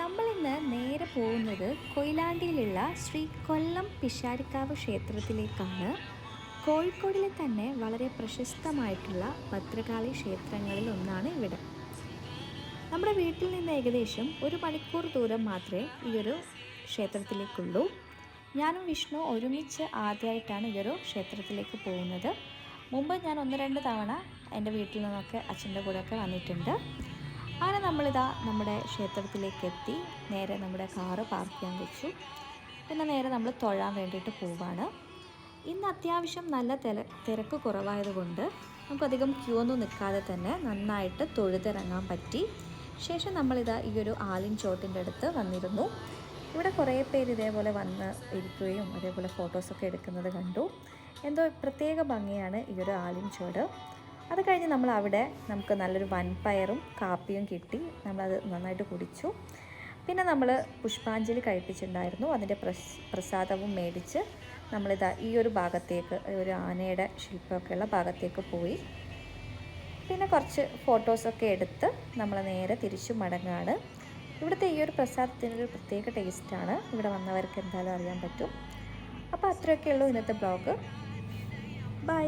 നമ്മളിന്ന് നേരെ പോകുന്നത് കൊയിലാണ്ടിയിലുള്ള ശ്രീ കൊല്ലം പിഷാരിക്കാവ് ക്ഷേത്രത്തിലേക്കാണ്. കോഴിക്കോടിലെ തന്നെ വളരെ പ്രശസ്തമായിട്ടുള്ള ഭദ്രകാളി ക്ഷേത്രങ്ങളിൽ ഒന്നാണ് ഇവിടെ. നമ്മുടെ വീട്ടിൽ നിന്ന് ഏകദേശം 1 മണിക്കൂർ ദൂരം മാത്രമേ ഈ ഒരു ക്ഷേത്രത്തിലേക്കുള്ളൂ. ഞാനും വിഷ്ണു ഒരുമിച്ച് ആദ്യമായിട്ടാണ് ഈ ഒരു ക്ഷേത്രത്തിലേക്ക് പോകുന്നത്. മുമ്പ് ഞാൻ 1-2 തവണ എൻ്റെ വീട്ടിൽ നിന്നൊക്കെ അച്ഛൻ്റെ കൂടെയൊക്കെ വന്നിട്ടുണ്ട്. അങ്ങനെ നമ്മളിതാ നമ്മുടെ ക്ഷേത്രത്തിലേക്ക് എത്തി. നേരെ നമ്മുടെ കാറ് പാർക്ക് ചെയ്യാൻ വെച്ചു. പിന്നെ നേരെ നമ്മൾ തൊഴാൻ വേണ്ടിയിട്ട് പോവാണ്. ഇന്ന് അത്യാവശ്യം നല്ല തിരക്ക് കുറവായതുകൊണ്ട് നമുക്കധികം ക്യൂ ഒന്നും നിൽക്കാതെ തന്നെ നന്നായിട്ട് തൊഴുതിറങ്ങാൻ പറ്റി. ശേഷം നമ്മളിതാ ഈ ഒരു ആലിൻ ചോട്ടിൻ്റെ അടുത്ത് വന്നിരുന്നു. ഇവിടെ കുറേ പേര് ഇതേപോലെ വന്ന് ഇരിക്കുകയും അതേപോലെ ഫോട്ടോസൊക്കെ എടുക്കുന്നത് കണ്ടു. എന്തോ പ്രത്യേക ഭംഗിയാണ് ഈ ഒരു ആലിൻ ചോട്. അത് കഴിഞ്ഞ് നമുക്ക് നല്ലൊരു വൻപയറും കാപ്പിയും കിട്ടി. നമ്മളത് നന്നായിട്ട് കുടിച്ചു. പിന്നെ നമ്മൾ പുഷ്പാഞ്ജലി കഴിപ്പിച്ചിട്ടുണ്ടായിരുന്നു. അതിൻ്റെ പ്രസാദവും മേടിച്ച് നമ്മളിതാ ഈ ഒരു ഭാഗത്തേക്ക്, ഒരു ആനയുടെ ശില്പമൊക്കെയുള്ള ഭാഗത്തേക്ക് പോയി. പിന്നെ കുറച്ച് ഫോട്ടോസൊക്കെ എടുത്ത് നമ്മൾ നേരെ തിരിച്ചു മടങ്ങുകയാണ്. ഇവിടുത്തെ ഈ ഒരു പ്രസാദത്തിനൊരു പ്രത്യേക ടേസ്റ്റാണ്. ഇവിടെ വന്നവർക്ക് എന്തായാലും അറിയാൻ പറ്റും. അപ്പോൾ അത്രയൊക്കെ ഉള്ളൂ ഇന്നത്തെ ബ്ലോഗ്. ബൈ.